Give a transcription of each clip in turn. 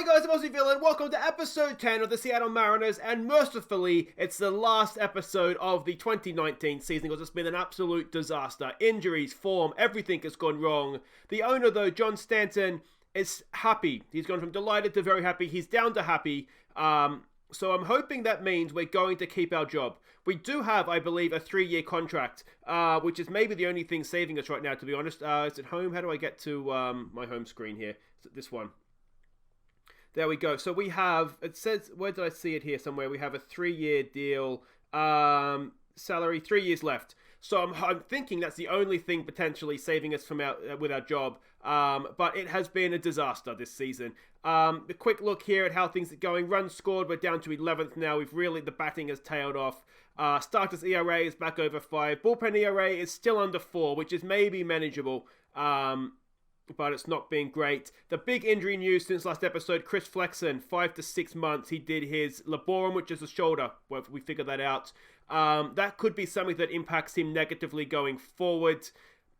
Hi guys, I'm Aussie Villain. Welcome to episode 10 of the Seattle Mariners, and mercifully, it's the last episode of the 2019 season because it's been an absolute disaster. Injuries, form, everything has gone wrong. The owner, though, John Stanton, is happy. He's gone from delighted to very happy. He's down to happy. So I'm hoping that means we're going to keep our job. We do have, I believe, a 3-year contract, which is maybe the only thing saving us right now, to be honest. Is it home? How do I get to my home screen here? Is it this one? There we go. So we have, it says, where did I see it here somewhere? We have a 3-year deal, salary, 3 years left. So I'm thinking that's the only thing potentially saving us from with our job. But it has been a disaster this season. A quick look here at how things are going. Runs scored, we're down to 11th now. The batting has tailed off. Starters ERA is back over 5. Bullpen ERA is still under 4, which is maybe manageable. But it's not been great. The big injury news since last episode, Chris Flexen, 5 to 6 months. He did his laborum, which is a shoulder. Well, we figured that out. That could be something that impacts him negatively going forward,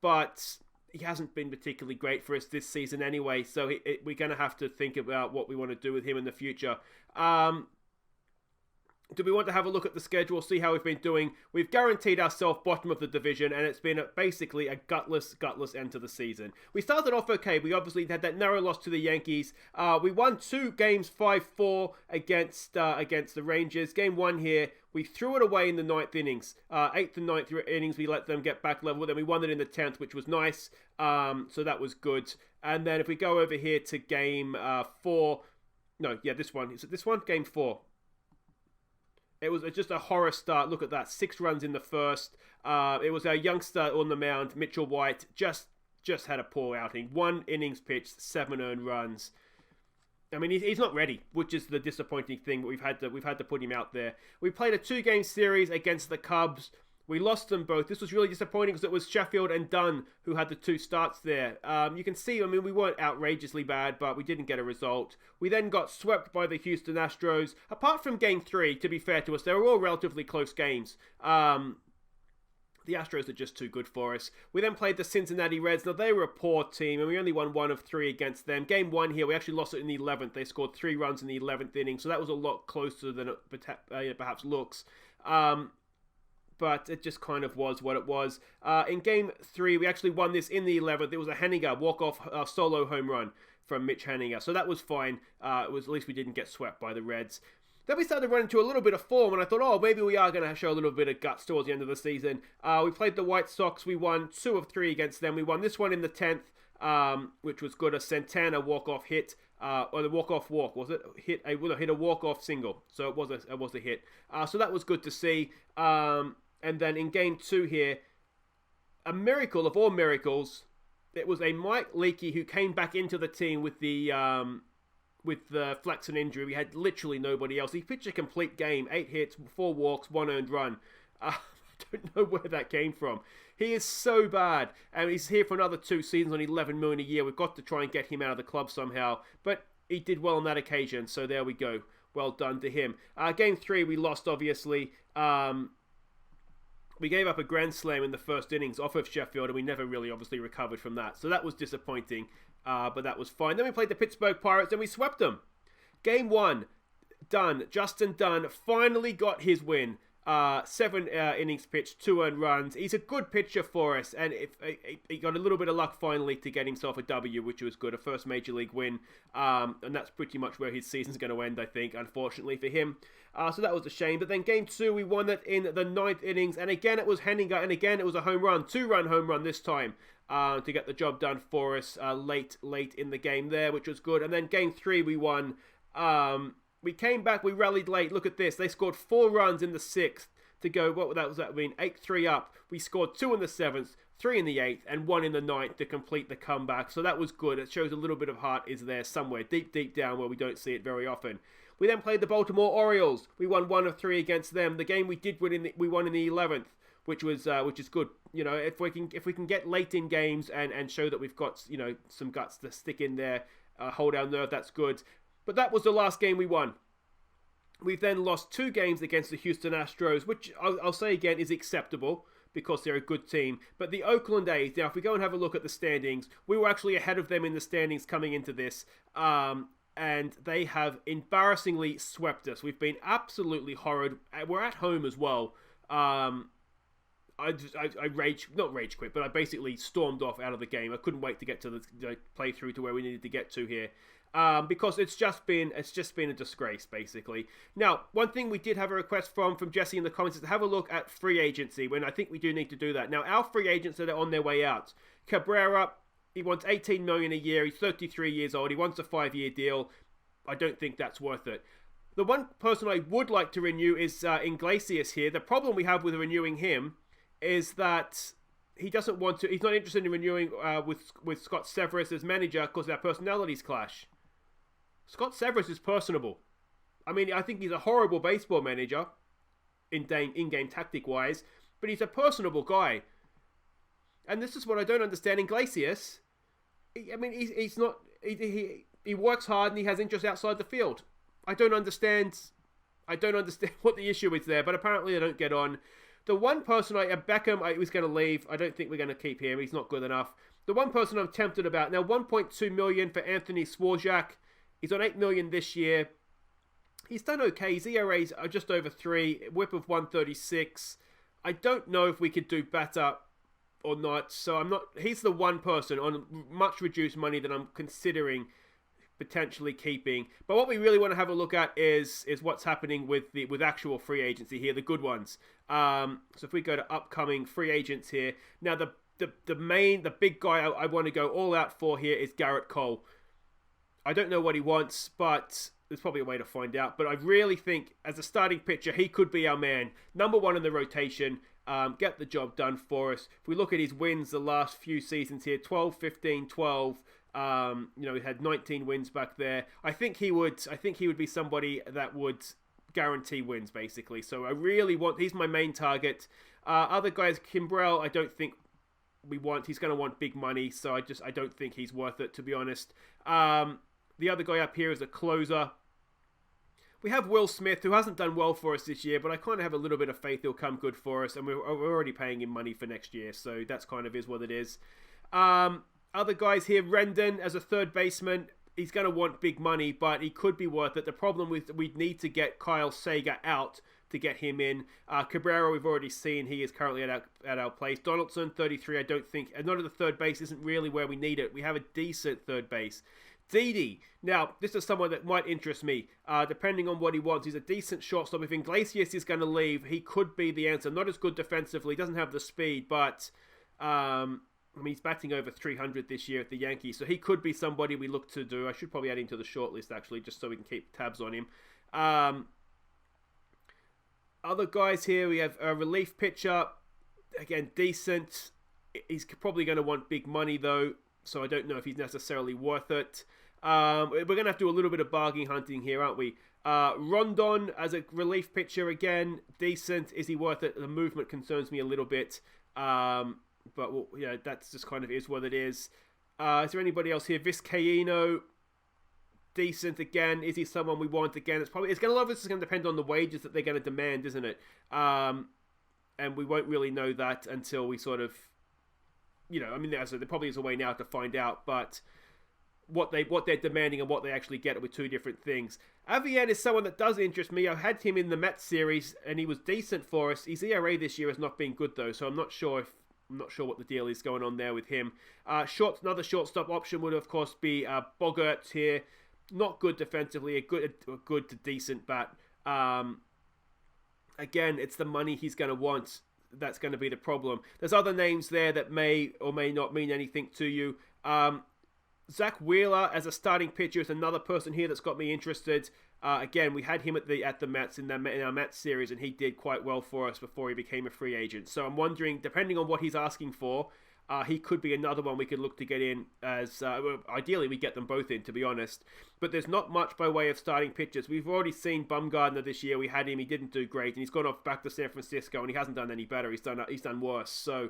but he hasn't been particularly great for us this season anyway, so we're going to have to think about what we want to do with him in the future. Do we want to have a look at the schedule, see how we've been doing? We've guaranteed ourselves bottom of the division, and it's been basically a gutless end to the season. We started off okay. We obviously had that narrow loss to the Yankees. We won 2 games 5-4 against the Rangers. Game 1 here, we threw it away in the 9th innings. 8th and 9th innings, we let them get back level. Then we won it in the 10th, which was nice. So that was good. And then if we go over here to game 4... No, yeah, this one. Is it this one? Game 4. It was just a horror start. Look at that. 6 runs in the first. It was our youngster on the mound, Mitchell White, just had a poor outing. 1 innings pitched, 7 earned runs. I mean, he's not ready, which is the disappointing thing. We've had to put him out there. We played a 2-game series against the Cubs. We lost them both. This was really disappointing because it was Sheffield and Dunn who had the 2 starts there. You can see, I mean, we weren't outrageously bad, but we didn't get a result. We then got swept by the Houston Astros. Apart from Game 3, to be fair to us, they were all relatively close games. The Astros are just too good for us. We then played the Cincinnati Reds. Now, they were a poor team, and we only won 1 of 3 against them. Game 1 here, we actually lost it in the 11th. They scored 3 runs in the 11th inning, so that was a lot closer than it perhaps looks. But it just kind of was what it was. In Game 3, we actually won this in the 11th. It was a Henniger walk-off solo home run from Mitch Henniger. So that was fine. At least we didn't get swept by the Reds. Then we started running into a little bit of form, and I thought, oh, maybe we are going to show a little bit of guts towards the end of the season. We played the White Sox. We won 2 of 3 against them. We won this one in the 10th, which was good. A Santana walk-off hit. Or the walk-off walk, was it? Hit a walk-off single. So it was a hit. So that was good to see. And then in Game 2 here, a miracle of all miracles, it was a Mike Leakey who came back into the team with the Flexen injury. We had literally nobody else. He pitched a complete game, 8 hits, 4 walks, 1 earned run. I don't know where that came from. He is so bad, and he's here for another 2 seasons on $11 million a year. We've got to try and get him out of the club somehow, but he did well on that occasion, so there we go. Well done to him. Game 3, we lost, obviously. We gave up a grand slam in the first innings off of Sheffield, and we never really obviously recovered from that. So that was disappointing, but that was fine. Then we played the Pittsburgh Pirates, and we swept them. Game 1, Dunn. Justin Dunn finally got his win. 7 innings pitched, 2 earned runs. He's a good pitcher for us, and he got a little bit of luck finally to get himself a W, which was good, a first Major League win, and that's pretty much where his season's going to end, I think, unfortunately for him. So that was a shame. But then Game 2, we won it in the 9th innings, and again it was Henniger, and again it was a home run, 2-run home run this time, to get the job done for us late in the game there, which was good. And then Game 3, we won. We came back, we rallied late. Look at this. They scored 4 runs in the 6th to go, what was that mean? 8-3 up. We scored 2 in the 7th, 3 in the 8th, and 1 in the 9th to complete the comeback. So that was good. It shows a little bit of heart is there somewhere, deep down where we don't see it very often. We then played the Baltimore Orioles. We won 1 of 3 against them. The game we did win, we won in the 11th, which is good. You know, if we can get late in games and show that we've got, you know, some guts to stick in there, hold our nerve, that's good. But that was the last game we won. We've then lost 2 games against the Houston Astros, which I'll say again is acceptable because they're a good team. But the Oakland A, now if we go and have a look at the standings, we were actually ahead of them in the standings coming into this. and they have embarrassingly swept us. We've been absolutely horrid. We're at home as well. I not rage quit, but I basically stormed off out of the game. I couldn't wait to get to the playthrough to where we needed to get to here. Because it's just been a disgrace, basically. Now, one thing we did have a request from Jesse in the comments is to have a look at free agency, when I think we do need to do that. Now, our free agents that are on their way out. Cabrera, he wants $18 million a year. He's 33 years old. He wants a 5-year deal. I don't think that's worth it. The one person I would like to renew is Iglesias here. The problem we have with renewing him is that he doesn't want to. He's not interested in renewing with Scott Severus as manager because their personalities clash. Scott Severus is personable. I mean, I think he's a horrible baseball manager in-game tactic-wise, but he's a personable guy. And this is what I don't understand. Iglesias, he's not. He works hard and he has interests outside the field. I don't understand what the issue is there, but apparently they don't get on. The one person Beckham, I was going to leave. I don't think we're going to keep him. He's not good enough. The one person I'm tempted about now, $1.2 million for Anthony Swarzak. He's on $8 million this year. He's done okay. His ERAs are just over 3, whip of 136. I don't know if we could do better or not. So I'm not. He's the one person on much reduced money that I'm considering potentially keeping. But what we really want to have a look at is what's happening with actual free agency here, the good ones. So if we go to upcoming free agents here, now the big guy I want to go all out for here is Garrett Cole. I don't know what he wants, but there's probably a way to find out. But I really think as a starting pitcher, he could be our man. Number one in the rotation. Get the job done for us. If we look at his wins the last few seasons here, 12, 15, 12. He had 19 wins back there. I think he would be somebody that would guarantee wins, basically. So I really he's my main target. Other guys, Kimbrel, I don't think we want. He's going to want big money, so I don't think he's worth it, to be honest. The other guy up here is a closer. We have Will Smith, who hasn't done well for us this year, but I kind of have a little bit of faith he'll come good for us, and we're already paying him money for next year, so that's kind of is what it is. Other guys here, Rendon as a third baseman, he's going to want big money, but he could be worth it. The problem with we need to get Kyle Sager out to get him in. Cabrera, we've already seen he is currently at our place. Donaldson, 33, I don't think, not at the third base isn't really where we need it. We have a decent third base. Didi. Now, this is someone that might interest me, depending on what he wants. He's a decent shortstop. If Iglesias is going to leave, he could be the answer. Not as good defensively, doesn't have the speed, but he's batting over 300 this year at the Yankees, so he could be somebody we look to do. I should probably add him to the short list, actually, just so we can keep tabs on him. Other guys here, we have a relief pitcher. Again, decent. He's probably going to want big money, though, so I don't know if he's necessarily worth it. We're going to have to do a little bit of bargain hunting here, aren't we? Rondon as a relief pitcher, again, decent. Is he worth it? The movement concerns me a little bit. But that's just kind of is what it is. Is there anybody else here? Vizcaíno, decent again. Is he someone we want again? A lot of this is going to depend on the wages that they're going to demand, isn't it? And we won't really know that until we sort of, there probably is a way now to find out, but what they're demanding and what they actually get are with two different things. Avian is someone that does interest me. I had him in the Mets series, and he was decent for us. His ERA this year has not been good though, so I'm not sure what the deal is going on there with him. Another shortstop option would of course be Bogaerts here. Not good defensively, a good to decent bat. Again, it's the money he's going to want. That's going to be the problem. There's other names there that may or may not mean anything to you. Zack Wheeler as a starting pitcher is another person here that's got me interested. Again, we had him at the Mets in our Mets series, and he did quite well for us before he became a free agent. So I'm wondering, depending on what he's asking for, he could be another one we could look to get in as... ideally, we get them both in, to be honest. But there's not much by way of starting pitchers. We've already seen Bumgarner this year. We had him. He didn't do great, and he's gone off back to San Francisco, and he hasn't done any better. He's done worse. So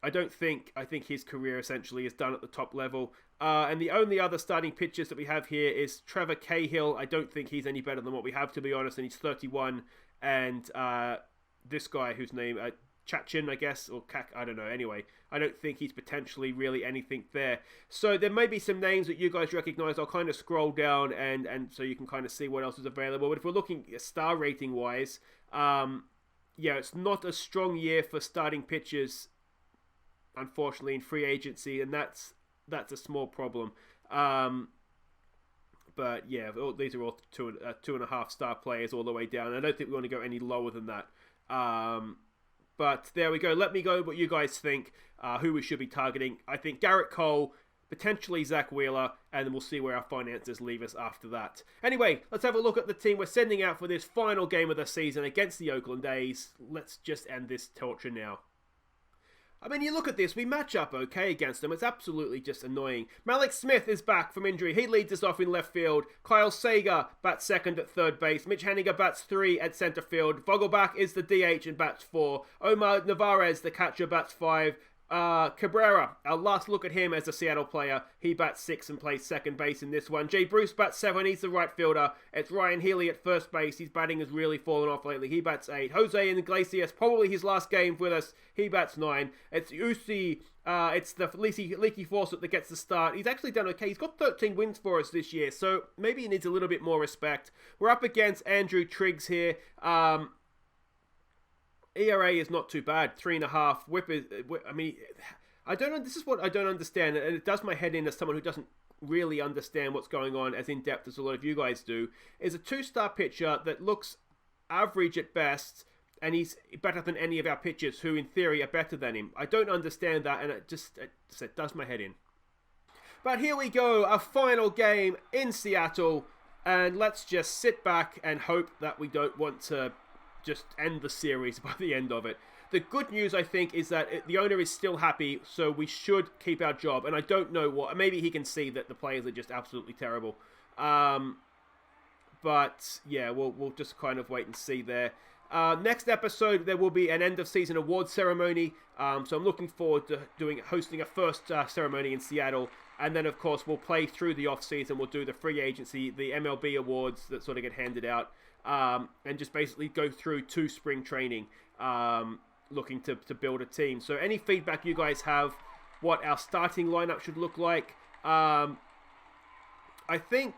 I think his career essentially is done at the top level. And the only other starting pitchers that we have here is Trevor Cahill. I don't think he's any better than what we have, to be honest, and he's 31. And this guy whose name... Chachin, I guess, or I don't know. Anyway, I don't think he's potentially really anything there. So there may be some names that you guys recognize. I'll kind of scroll down and so you can kind of see what else is available. But if we're looking at star rating wise, yeah, it's not a strong year for starting pitchers, unfortunately, in free agency, and that's a small problem. But yeah, these are all 2.5 star players all the way down. I don't think we want to go any lower than that. But there we go. Let me go what you guys think, who we should be targeting. I think Garrett Cole, potentially Zack Wheeler, and then we'll see where our finances leave us after that. Anyway, let's have a look at the team we're sending out for this final game of the season against the Oakland A's. Let's just end this torture now. I mean, you look at this, we match up okay against them. It's absolutely just annoying. Malik Smith is back from injury. He leads us off in left field. Kyle Sager bats second at third base. Mitch Haniger bats 3 at center field. Vogelbach is the DH and bats 4. Omar Narvaez, the catcher, bats 5. Cabrera, our last look at him as a Seattle player. He bats 6 and plays second base in this one. Jay Bruce bats 7. He's the right fielder. It's Ryan Healy at first base. His batting has really fallen off lately. He bats 8. Jose Iglesias, probably his last game with us. He bats 9. It's Yusei. It's the Leaky Fawcett that gets the start. He's actually done okay. He's got 13 wins for us this year, so maybe he needs a little bit more respect. We're up against Andrew Triggs here. ERA is not too bad, 3.5. Whip is, I mean, this is what I don't understand, and it does my head in as someone who doesn't really understand what's going on as in depth as a lot of you guys do. Is a 2-star pitcher that looks average at best, and he's better than any of our pitchers who, in theory, are better than him. I don't understand that, and it does my head in. But here we go, a final game in Seattle, and let's just sit back and hope that we don't want to just end the series by the end of it. The good news, I think, is that the owner is still happy, so we should keep our job. And I don't know what. Maybe he can see that the players are just absolutely terrible. But yeah, we'll just kind of wait and see there. Next episode, there will be an end-of-season award ceremony. So I'm looking forward to hosting a first ceremony in Seattle. And then, of course, we'll play through the off-season. We'll do the free agency, the MLB awards that sort of get handed out. And just basically go through 2 spring training, looking to build a team. So any feedback you guys have, what our starting lineup should look like, I think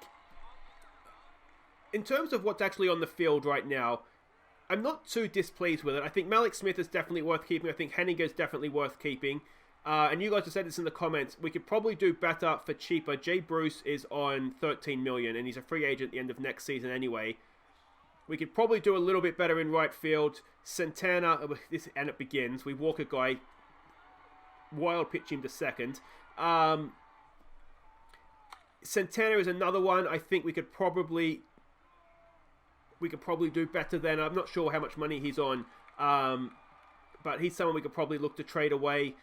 in terms of what's actually on the field right now, I'm not too displeased with it. I think Malik Smith is definitely worth keeping. I think Haniger is definitely worth keeping. And you guys have said this in the comments. We could probably do better for cheaper. Jay Bruce is on $13 million, and he's a free agent at the end of next season anyway. We could probably do a little bit better in right field. Santana, and it begins. We walk a guy, wild pitch him to second. Santana is another one. I think we could probably do better than. I'm not sure how much money he's on, but he's someone we could probably look to trade away.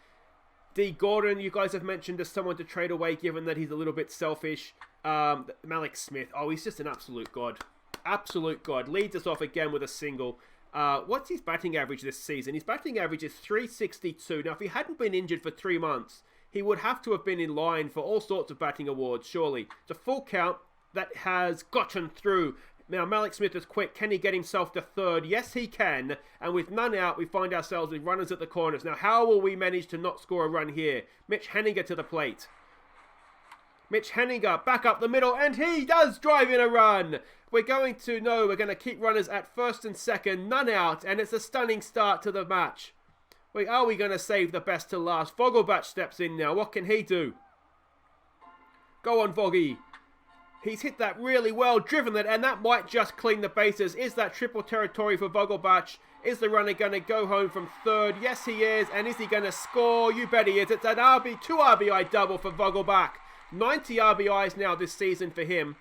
D. Gordon, you guys have mentioned as someone to trade away, given that he's a little bit selfish. Malik Smith, he's just an absolute god. Absolute god. Leads us off again with a single. What's his batting average this season? His batting average is .362. Now, if he hadn't been injured for 3 months, he would have to have been in line for all sorts of batting awards, surely. It's a full count that has gotten through. Now, Malik Smith is quick. Can he get himself to third? Yes, he can. And with none out, we find ourselves with runners at the corners. Now, how will we manage to not score a run here? Mitch Haniger to the plate. Mitch Haniger back up the middle, and he does drive in a run. We're going to keep runners at first and second, none out, and it's a stunning start to the match. Are we going to save the best to last? Vogelbach steps in now. What can he do? Go on, Voggy. He's hit that really well, driven it, and that might just clean the bases. Is that triple territory for Vogelbach? Is the runner going to go home from third? Yes, he is. And is he going to score? You bet he is. It's an 2 RBI double for Vogelbach. 90 RBIs now this season for him.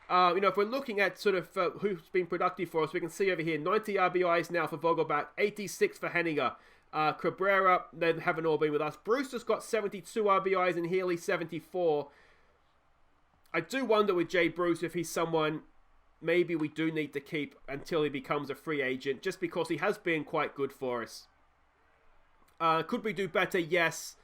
If we're looking at sort of who's been productive for us, we can see over here 90 RBIs now for Vogelbach, 86 for Haniger. Cabrera, they haven't all been with us. Bruce has got 72 RBIs and Healy 74. I do wonder with Jay Bruce if he's someone maybe we do need to keep until he becomes a free agent, just because he has been quite good for us. Could we do better? Yes.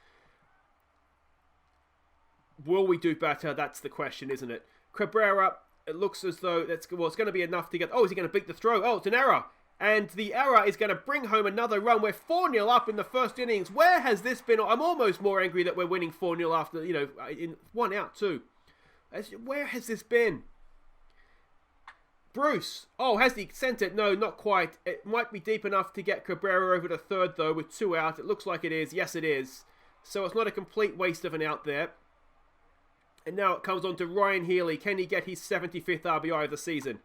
Will we do better? That's the question, isn't it? Cabrera, it looks as though it's going to be enough to get... Oh, is he going to beat the throw? Oh, it's an error. And the error is going to bring home another run. We're 4-0 up in the first innings. Where has this been? I'm almost more angry that we're winning 4-0 after, in 1 out too. Where has this been? Bruce. Oh, has he sent it? No, not quite. It might be deep enough to get Cabrera over to third, though, with 2 out. It looks like it is. Yes, it is. So it's not a complete waste of an out there. And now it comes on to Ryan Healy. Can he get his 75th RBI of the season?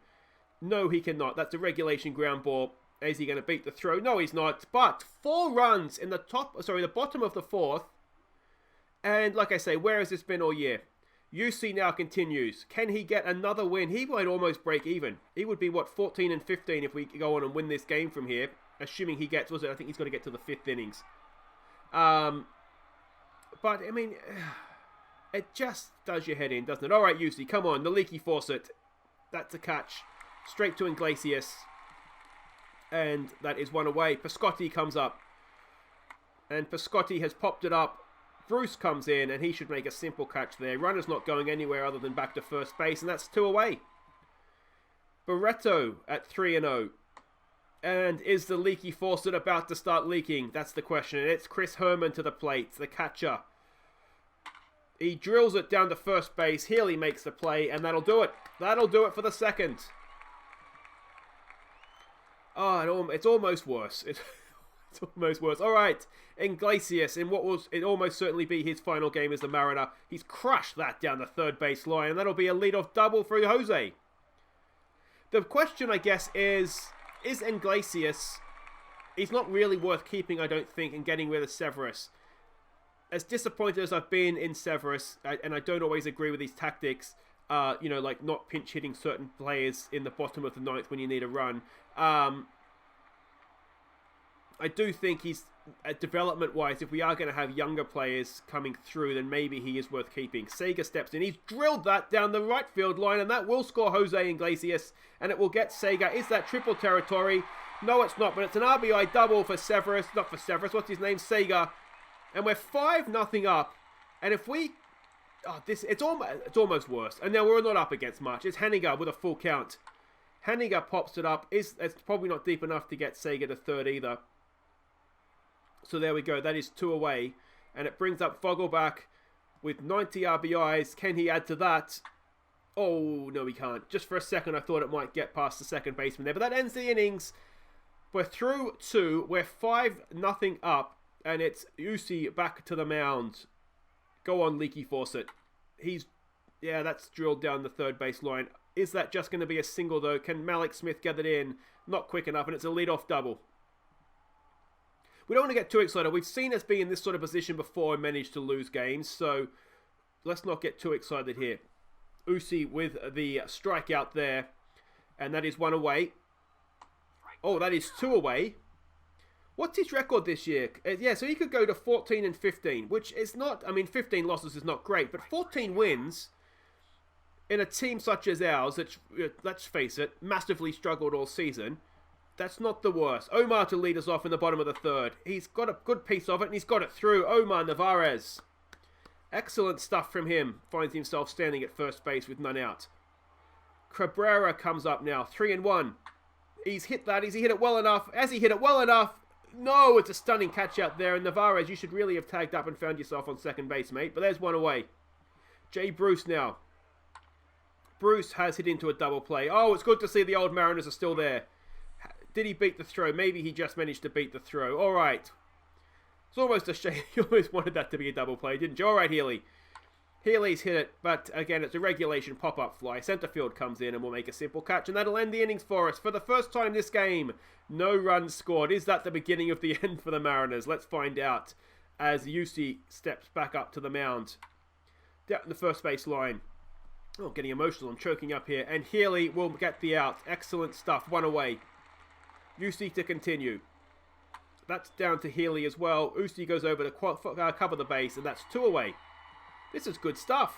No, he cannot. That's a regulation ground ball. Is he going to beat the throw? No, he's not. But 4 runs in the bottom of the 4th. And like I say, where has this been all year? Yusei now continues. Can he get another win? He might almost break even. He would be, 14 and 15 if we go on and win this game from here. Assuming he gets, I think he's got to get to the 5th innings. But, I mean, it just does your head in, doesn't it? All right, Yusei, come on. The leaky faucet. That's a catch. Straight to Iglesias. And that is 1 away. Piscotti comes up. And Piscotti has popped it up. Bruce comes in, and he should make a simple catch there. Runner's not going anywhere other than back to first base, and that's 2 away. Barreto at 3-0. And is the leaky faucet about to start leaking? That's the question. And it's Chris Herman to the plate, the catcher. He drills it down to first base. Healy makes the play, and that'll do it. That'll do it for the second. Oh, it's almost worse. It's almost worse. All right, Iglesias, in what will almost certainly be his final game as the Mariner. He's crushed that down the third base line, and that'll be a leadoff double for Jose. The question, I guess, is Iglesias... He's not really worth keeping, I don't think, and getting rid of Severus. As disappointed as I've been in Severus, and I don't always agree with these tactics, like not pinch hitting certain players in the bottom of the 9th when you need a run. I do think he's, development-wise, if we are going to have younger players coming through, then maybe he is worth keeping. Sega steps in. He's drilled that down the right field line, and that will score Jose Iglesias, and it will get Sega. Is that triple territory? No, it's not, but it's an RBI double for Severus. Not for Severus. What's his name? Sega. And we're 5-0 up. And if we... it's almost worse. And now we're not up against much. It's Haniger with a full count. Haniger pops it up. It's probably not deep enough to get Sega to third either. So there we go. That is 2 away. And it brings up Fogelbach with 90 RBIs. Can he add to that? Oh, no, he can't. Just for a second, I thought it might get past the second baseman there. But that ends the innings. We're through 2. We're 5-0 up. And it's Yusei back to the mound. Go on, leaky faucet. That's drilled down the third base line. Is that just going to be a single, though? Can Malik Smith get it in? Not quick enough, and it's a leadoff double. We don't want to get too excited. We've seen us be in this sort of position before and managed to lose games, so let's not get too excited here. Yusei with the strikeout there, and that is 1 away. Oh, that is 2 away. What's his record this year? So he could go to 14 and 15, which is not... 15 losses is not great, but 14 wins in a team such as ours, that, let's face it, massively struggled all season... That's not the worst. Omar to lead us off in the bottom of the 3rd. He's got a good piece of it, and he's got it through. Omar Narvaez. Excellent stuff from him. Finds himself standing at first base with none out. Cabrera comes up now. 3-1. He's hit that. Has he hit it well enough? Has he hit it well enough? No, it's a stunning catch out there. And Narvaez, you should really have tagged up and found yourself on second base, mate. But there's 1 away. Jay Bruce now. Bruce has hit into a double play. Oh, it's good to see the old Mariners are still there. Did he beat the throw? Maybe he just managed to beat the throw. All right. It's almost a shame. You almost wanted that to be a double play, didn't you? All right, Healy. Healy's hit it, but again, it's a regulation pop-up fly. Centre field comes in and will make a simple catch, and that'll end the innings for us. For the first time this game, no runs scored. Is that the beginning of the end for the Mariners? Let's find out as Yusei steps back up to the mound. Down the first base line. Oh, getting emotional. I'm choking up here. And Healy will get the out. Excellent stuff. 1 away. Yusei to continue. That's down to Healy as well. Yusei goes over to cover the base, and that's 2 away. This is good stuff.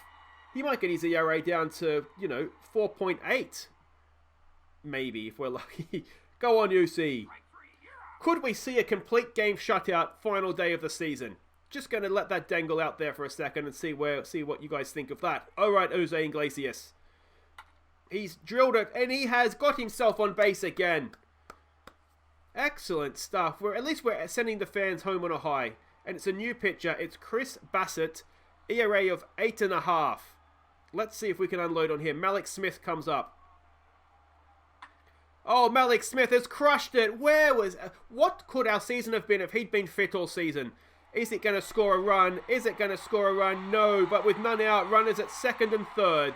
He might get his ERA down to, 4.8. Maybe, if we're lucky. Go on, Yusei. Could we see a complete game shutout final day of the season? Just going to let that dangle out there for a second and see what you guys think of that. All right, Jose Iglesias. He's drilled it, and he has got himself on base again. Excellent stuff. At least we're sending the fans home on a high. And it's a new pitcher. It's Chris Bassett, ERA of 8.5. Let's see if we can unload on him. Malik Smith comes up. Oh, Malik Smith has crushed it. What could our season have been if he'd been fit all season? Is it going to score a run? Is it going to score a run? No, but with none out, runners at second and third.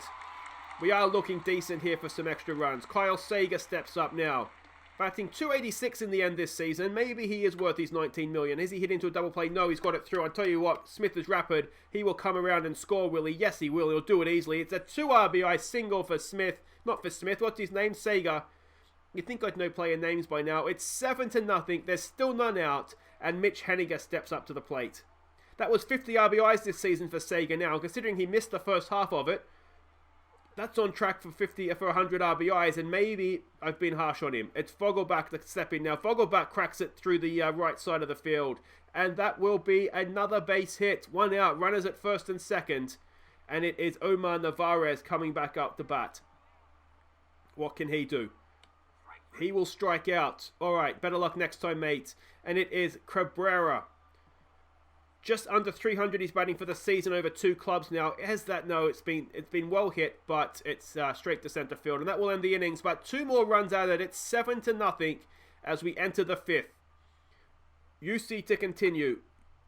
We are looking decent here for some extra runs. Kyle Seager steps up now. Batting .286 in the end this season. Maybe he is worth his $19 million. Is he hit into a double play? No, he's got it through. I tell you what, Smith is rapid. He will come around and score, will he? Yes, he will. He'll do it easily. It's a 2 RBI single for Smith. Not for Smith. What's his name? Seager. You'd think I'd know player names by now. It's 7-0. There's still none out. And Mitch Haniger steps up to the plate. That was 50 RBIs this season for Seager now. Considering he missed the first half of it, that's on track for 100 RBIs, and maybe I've been harsh on him. It's Vogelbach to step in now. Vogelbach cracks it through the right side of the field, and that will be another base hit. 1 out, runners at first and second, and it is Omar Narvaez coming back up to bat. What can he do? He will strike out. All right, better luck next time, mate. And it is Cabrera. Just under 300 he's batting for the season over 2 clubs now. Has that? No, it's been well hit, but it's straight to center field. And that will end the innings. But 2 more runs out of it. It's 7-0 as we enter the 5th. Yusei to continue.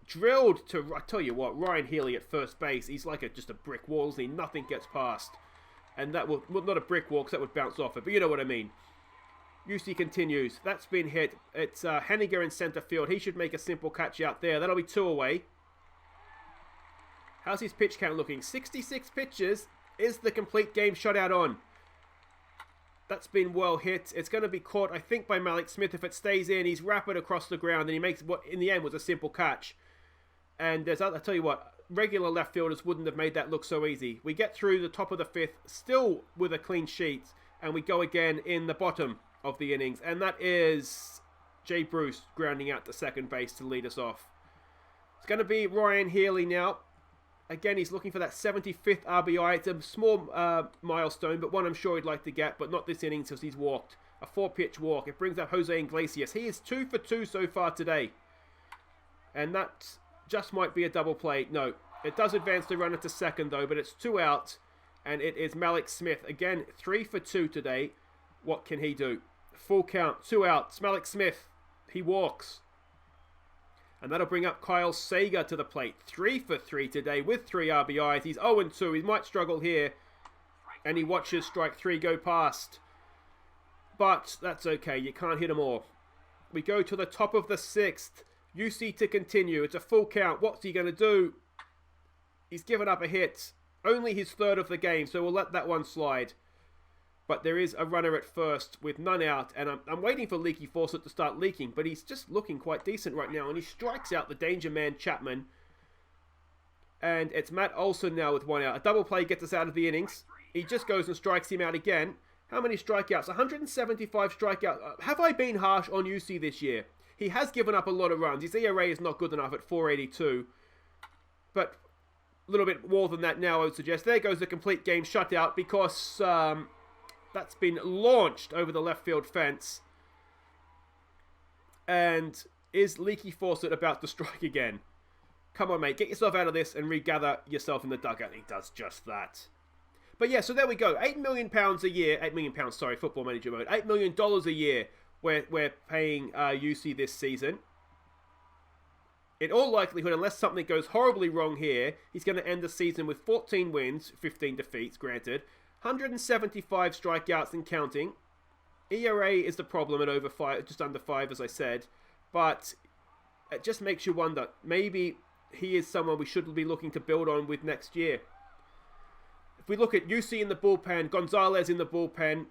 Drilled to, I tell you what, Ryan Healy at first base. He's like just a brick wall, isn't he? Nothing gets past. And that will, well, not a brick wall, because that would bounce off it, but you know what I mean. Yusei continues. That's been hit. It's Haniger in center field. He should make a simple catch out there. That'll be 2 away. How's his pitch count looking? 66 pitches. Is the complete game shutout on? That's been well hit. It's going to be caught, I think, by Malik Smith. If it stays in, he's rapid across the ground, and he makes what in the end was a simple catch. And I'll tell you what, regular left fielders wouldn't have made that look so easy. We get through the top of the 5th, still with a clean sheet, and we go again in the bottom of the innings, and that is Jay Bruce grounding out to second base to lead us off. It's going to be Ryan Healy now. Again, he's looking for that 75th RBI. It's a small milestone, but one I'm sure he'd like to get, but not this inning because he's walked. A 4-pitch walk. It brings up Jose Iglesias. He is 2 for 2 so far today. And that just might be a double play. No, it does advance the runner to second though, but it's 2 out, and it is Malik Smith. Again, 3 for 2 today. What can he do? Full count, 2 outs. Malik Smith, he walks. And that'll bring up Kyle Seager to the plate. 3 for 3 today with 3 RBIs. He's 0-2. He might struggle here. And he watches strike 3 go past. But that's okay. You can't hit them all. We go to the top of the 6th. Yusei to continue. It's a full count. What's he going to do? He's given up a hit. Only his 3rd of the game, so we'll let that one slide. But there is a runner at first with none out, and I'm waiting for Leaky Fawcett to start leaking, but he's just looking quite decent right now, and he strikes out the danger man Chapman. And it's Matt Olson now with 1 out. A double play gets us out of the innings. He just goes and strikes him out again. How many strikeouts? 175 strikeouts. Have I been harsh on Yusei this year? He has given up a lot of runs. His ERA is not good enough at 4.82. But a little bit more than that now, I would suggest. There goes the complete game shutout because that's been launched over the left field fence. And is Leaky Fawcett about to strike again? Come on, mate. Get yourself out of this and regather yourself in the dugout. He does just that. But yeah, so there we go. £8 million a year. £8 million, sorry, football manager mode. $8 million a year we're paying Yusei this season. In all likelihood, unless something goes horribly wrong here, he's going to end the season with 14 wins, 15 defeats, granted. 175 strikeouts and counting. ERA is the problem at over 5, just under 5, as I said. But it just makes you wonder. Maybe he is someone we should be looking to build on with next year. If we look at Yusei in the bullpen, Gonzalez in the bullpen,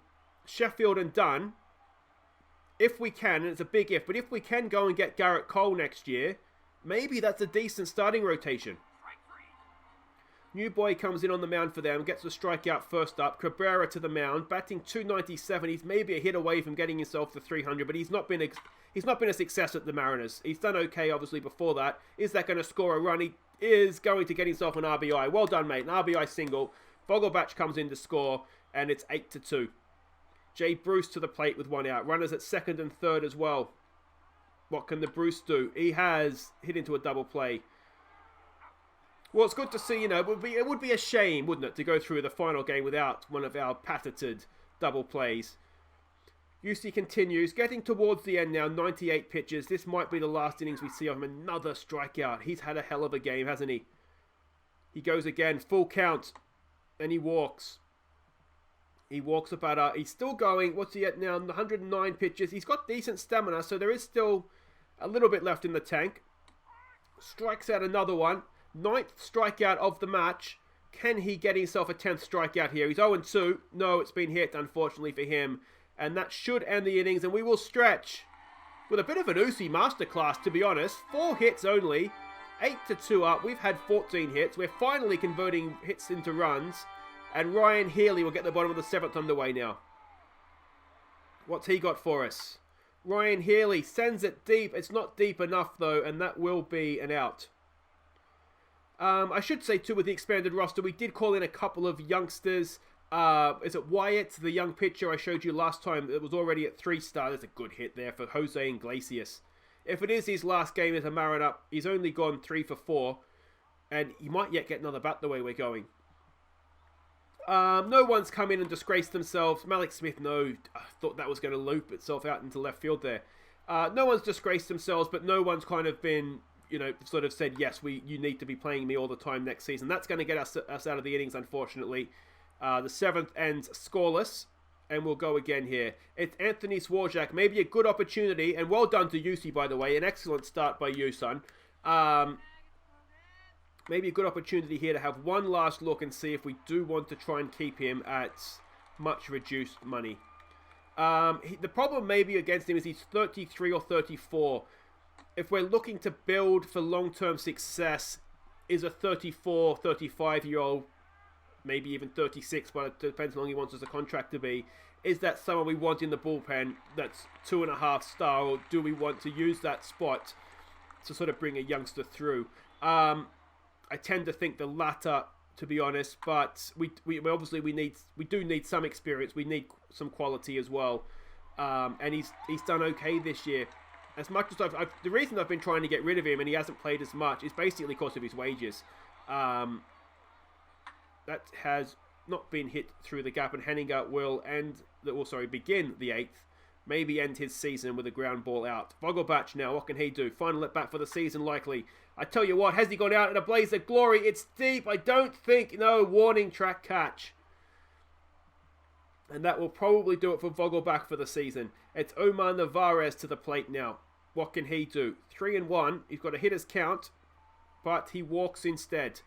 Sheffield and Dunn, if we can, and it's a big if, but if we can go and get Garrett Cole next year, maybe that's a decent starting rotation. New boy comes in on the mound for them, gets a strikeout first up. Cabrera to the mound, batting .297. He's maybe a hit away from getting himself to 300, but he's not been a success at the Mariners. He's done okay, obviously, before that. Is that going to score a run? He is going to get himself an RBI. Well done, mate. An RBI single. Vogelbach comes in to score, and it's 8-2. Jay Bruce to the plate with 1 out. Runners at second and third as well. What can the Bruce do? He has hit into a double play. Well, it's good to see, it would be a shame, wouldn't it, to go through the final game without one of our patented double plays. Yusei continues, getting towards the end now, 98 pitches. This might be the last innings we see of him. Another strikeout. He's had a hell of a game, hasn't he? He goes again, full count, and he walks. He walks about, he's still going, what's he at now, 109 pitches. He's got decent stamina, so there is still a little bit left in the tank. Strikes out another one. 9th strikeout of the match. Can he get himself a 10th strikeout here? He's 0-2. No, it's been hit, unfortunately for him. And that should end the innings, and we will stretch with a bit of an Uzi masterclass, to be honest. 4 hits only, 8-2 up. We've had 14 hits. We're finally converting hits into runs, and Ryan Healy will get the bottom of the 7th underway now. What's he got for us? Ryan Healy sends it deep. It's not deep enough, though, and that will be an out. I should say, too, with the expanded roster, we did call in a couple of youngsters. Is it Wyatt, the young pitcher I showed you last time? It was already at 3-star. There's a good hit there for Jose Iglesias. If it is his last game as a Mariner, he's only gone 3 for 4. And he might yet get another bat the way we're going. No one's come in and disgraced themselves. Malik Smith, no. I thought that was going to loop itself out into left field there. No one's disgraced themselves, but no one's kind of been, sort of said, yes, you need to be playing me all the time next season. That's going to get us out of the innings, unfortunately. The 7th ends scoreless, and we'll go again here. It's Anthony Swarzak. Maybe a good opportunity, and well done to Yusei, by the way. An excellent start by you, son. Maybe a good opportunity here to have one last look and see if we do want to try and keep him at much reduced money. The problem maybe against him is he's 33 or 34. If we're looking to build for long-term success, is a 34, 35-year-old, maybe even 36, but it depends how long he wants as a contract to be. Is that someone we want in the bullpen that's 2.5 star, or do we want to use that spot to sort of bring a youngster through? I tend to think the latter, to be honest, but we obviously we do need some experience. We need some quality as well, and he's done okay this year. As much as the reason I've been trying to get rid of him and he hasn't played as much is basically because of his wages. That has not been hit through the gap, and Henninger will begin the 8th. Maybe end his season with a ground ball out. Vogelbach now, what can he do? Final at bat for the season, likely. I tell you what, has he gone out in a blaze of glory? It's deep. I don't think. No, warning track catch. And that will probably do it for Vogelbach for the season. It's Omar Narvaez to the plate now. What can he do? 3-1. He's got a hitter's count, but he walks instead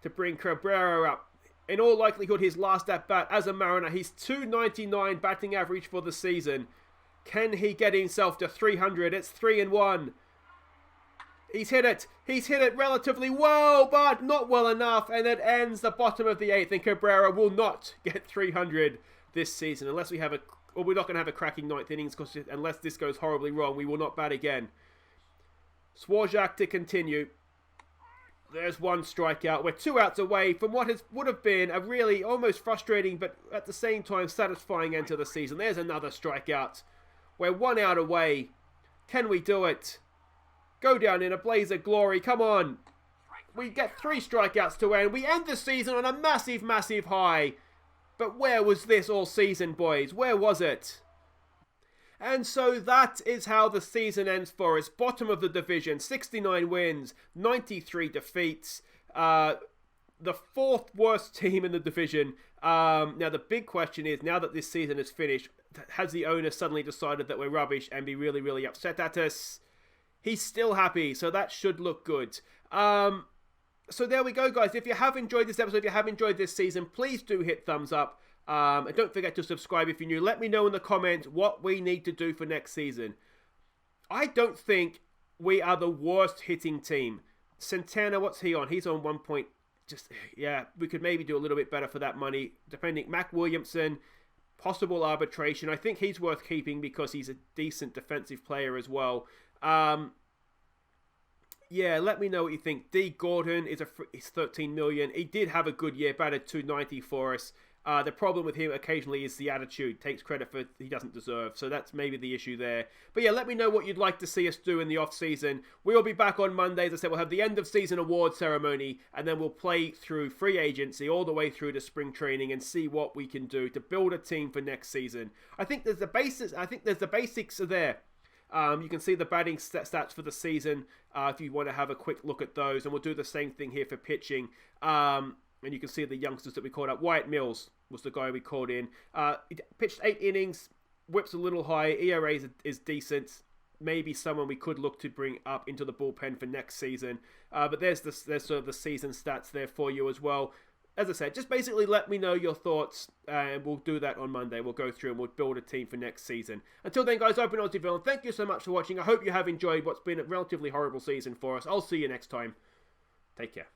to bring Cabrera up. In all likelihood, his last at-bat as a Mariner. He's .299 batting average for the season. Can he get himself to 300? It's 3-1. He's hit it. He's hit it relatively well, but not well enough. And it ends the bottom of the 8th. And Cabrera will not get 300 this season. Unless we have we're not going to have a cracking 9th innings, because unless this goes horribly wrong, we will not bat again. Swarzak to continue. There's one strikeout. We're 2 outs away from what would have been a really almost frustrating, but at the same time satisfying end to the season. There's another strikeout. We're 1 out away. Can we do it? Go down in a blaze of glory. Come on. We get 3 strikeouts to end. We end the season on a massive, massive high. But where was this all season, boys? Where was it? And so that is how the season ends for us. Bottom of the division, 69 wins, 93 defeats. The 4th worst team in the division. Now the big question is, now that this season is finished, has the owner suddenly decided that we're rubbish and be really, really upset at us? He's still happy, so that should look good. So there we go, guys. If you have enjoyed this episode, if you have enjoyed this season, please do hit thumbs up. And don't forget to subscribe if you're new. Let me know in the comments what we need to do for next season. I don't think we are the worst hitting team. Santana, what's he on? He's on 1 point. Yeah, we could maybe do a little bit better for that money. Depending, Mac Williamson, possible arbitration. I think he's worth keeping because he's a decent defensive player as well. Yeah, let me know what you think. D. Gordon is he's 13 million. He did have a good year, batted .290 for us. The problem with him occasionally is the attitude. Takes credit for he doesn't deserve. So that's maybe the issue there. But yeah, let me know what you'd like to see us do in the off-season. We'll be back on Monday. As I said, we'll have the end-of-season award ceremony, and then we'll play through free agency all the way through to spring training and see what we can do to build a team for next season. I think there's the basics are there. You can see the batting stats for the season if you want to have a quick look at those. And we'll do the same thing here for pitching. And you can see the youngsters that we called up. Wyatt Mills was the guy we called in. He pitched 8 innings, whips a little high. ERA is decent. Maybe someone we could look to bring up into the bullpen for next season. But there's sort of the season stats there for you as well. As I said, just basically let me know your thoughts, and we'll do that on Monday. We'll go through and we'll build a team for next season. Until then, guys, I've been Aussie, and thank you so much for watching. I hope you have enjoyed what's been a relatively horrible season for us. I'll see you next time. Take care.